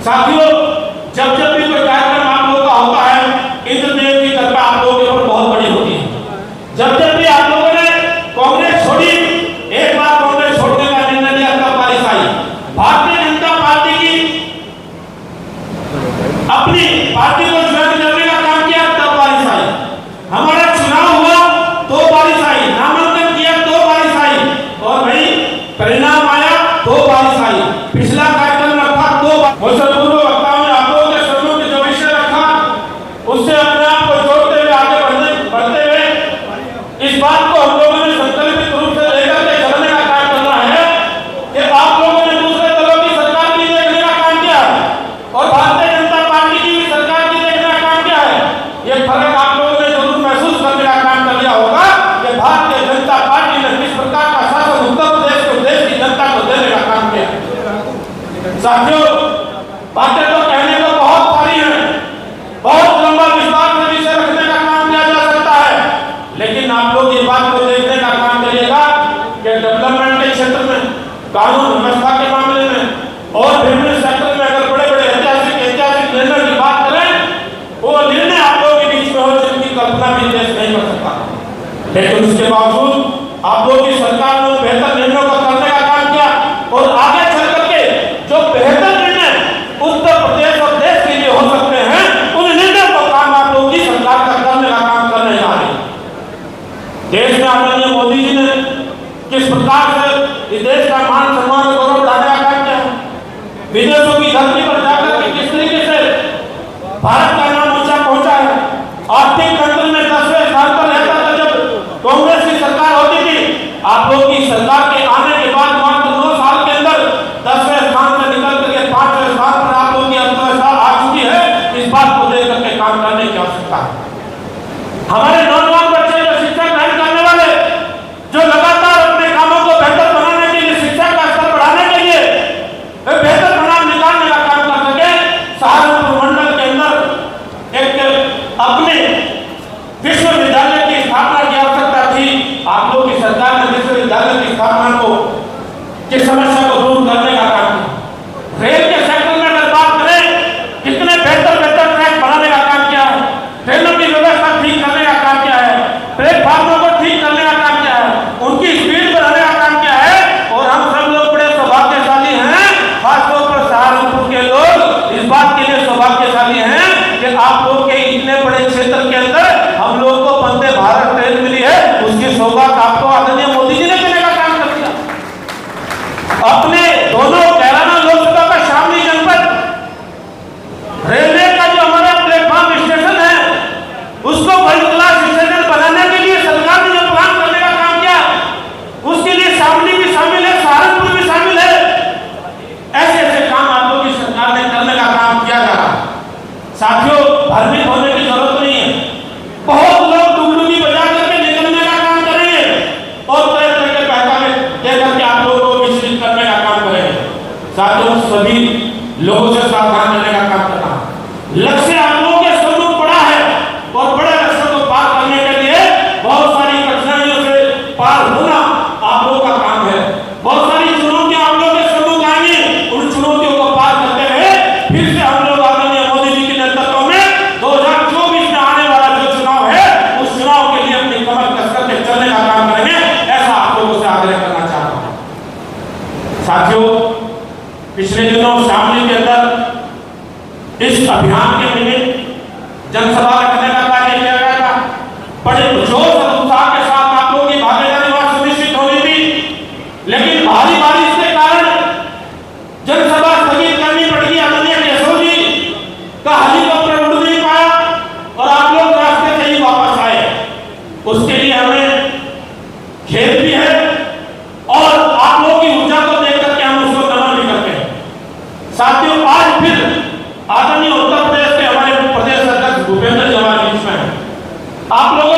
साथियों, जब जब भी कोई कार्यक्रम आप लोगों का होता है, इंद्रदेव की कृपा आप लोगों के ऊपर बहुत बड़ी होती है। जब जब भी आप लोगों ने कांग्रेस छोड़ी, एक बार कांग्रेस छोड़ने का निर्णय लिया तब बारिश आई। भारतीय जनता पार्टी की अपनी पार्टी को ज्वाइन करने का काम किया तब बारिश आई। हमारा चुनाव हुआ तो बारिश आई, नामांकन किया तो बारिश आई, और भाई परिणाम आया तो बारिश आई। पिछला कार्यक्रम रखा तो पूर्व वक्ताओं ने आप लोगों के समूह की जो विषय रखा उससे अपने आप को जोड़ते हुए आगे बढ़ते हुए इस बात को हम लोगों ने संकल्पित रूप से लेकर के चलने का काम करना है कि आप लोगों ने दूसरे दलों की सरकार की देखने का काम किया है और भारतीय जनता पार्टी की भी सरकार की देखने का काम किया है। ये फर्क आप लोगों ने जरूर महसूस करने का काम कर लिया होगा कि भारतीय जनता पार्टी ने किस प्रकार का शासन उत्तर प्रदेश को देश की जनता को देने का काम किया। साथियों, बातें तो कहने को बहुत सारी हैं, बहुत लंबा विस्तार से विषय रखने का काम किया जा सकता है, लेकिन आप लोग इस बात को देखने का काम करिएगा कि डेवलपमेंट के क्षेत्र में, कानून व्यवस्था के मामले में और विभिन्न सेक्टर में अगर बड़े बड़े ऐतिहासिक निर्णय की बात करें, वो निर्णय आप लोगों के बीच में हो जिनकी कल्पना भी देश नहीं कर सकता, लेकिन उसके बावजूद आप लोगों की सरकार ने बेहतर निर्णयों को करने का काम किया और आगे चल करके जो बेहतर निर्णय उत्तर प्रदेश और देश के लिए हो सकते हैं, उन निर्णयों का काम आप लोगों की सरकार का करने का काम करने जा रही है। देश में आदरणीय मोदी जी ने किस प्रकार से इस देश का मान सम्मान और गौरव बढ़ाने का काम किया, विदेशों की धरती पर जाकर के किस तरीके से भारत का नाम ऊंचा पहुंचा है। आर्थिक तंत्र में 10वें स्थान पर रहता था जब कांग्रेस की सरकार होती थी। आप लोगों की सरकार के आने के बाद मात्र 9 साल के अंदर 10वें स्थान से निकल करके 5वें स्थान पर आप लोगों की अर्थव्यवस्था आ चुकी है। इस बात को लेकर के काम करने की आवश्यकता है। हमारे नौजवान बच्चे जो शिक्षा ग्रहण करने वाले, जो लगातार अपने कामों को बेहतर बनाने के लिए, शिक्षा का स्तर बढ़ाने के लिए बेहतर परिणाम निकालने का काम कर सके, सहारनपुर मंडल के अंदर एक अपने विश्वविद्यालय की स्थापना की आवश्यकता थी। आप लोगों की सरकार ने विश्वविद्यालय की स्थापना को की समस्या को दूर करने का काम किया। रेल के सेक्टर में अगर बात करें, कितने बेहतर ट्रैक बनाने का काम किया है, ट्रेनों की व्यवस्था ठीक करने का काम किया है, प्लेटफार्मों को ठीक करने का काम किया है, उनकी स्पीड बढ़ाने का काम किया है। और हम सब लोग बड़े सौभाग्यशाली हैं, खासतौर पर सहारनपुर के लोग इस बात के लिए सौभाग्यशाली हैं कि आप लोग के इतने बड़े क्षेत्र के अंदर हम लोग को वंदे भारत ट्रेन मिली है। उसकी सौगात आपको आदरणीय मोदी जी ने देने का काम कर दिया। अपने दोनों कैराना लोकसभा का शामली जनपद रेलवे का जो हमारा प्लेटफॉर्म स्टेशन है, उसको वर्ल्ड क्लास स्टेशन बनाने के लिए सरकार ने जो प्लान करने का काम किया, उसके लिए शामली भी शामिल है, सहारनपुर भी शामिल है। ऐसे ऐसे काम आप लोगों की सरकार ने करने का काम किया जा रहा है। साथियों, भ्रमित होने की जरूरत नहीं है। बहुत लोग डुगडुगी बजा करके निकलने का काम करेंगे और तरह तरह के पैसा देकर के आप लोगों को मिश्रित करने का काम करेंगे। साथियों, सभी लोगों से सावधान रहने का काम करना। लक्ष्य आप लोगों के सम्मुख बड़ा है और बड़े लक्ष्य को पार करने के लिए बहुत सारी कठिनाइयों से पार होना आप लोगों का काम है। बहुत सारी चुनौतियां आप लोगों के सम्मुख आएंगी, उन चुनौतियों को पार करते हुए फिर से हम लोग आदरणीय मोदी जी के नेतृत्व में 2024 में आने वाला जो चुनाव है, उस चुनाव के लिए अपनी कमर कस करके चलने का काम करेंगे। ऐसा आप लोगों से आग्रह करना चाहता हूं। साथियों, पिछले दिनों शामली के अंदर इस अभियान के निमित्त जनसभा रखने का कार्य किया गया था। बड़े जोश और उत्साह के साथ आप लोगों की भागीदारी वहां सुनिश्चित होनी थी, लेकिन भारी बारिश के कारण जनसभा स्थगित करनी पड़ी। आदरणीय केशव जी का हेलीकॉप्टर उड़ नहीं पाया और आप लोग रास्ते से ही वापस आए। उसके लिए हमें खेद भी है और आप लोगों की ऊर्जा को देख करके हम उसको नमन भी करते हैं। साथियों, आज फिर आदरणीय उत्तर प्रदेश के हमारे प्रदेश अध्यक्ष भूपेंद्र जी हमारे बीच में हैं। आप लोगों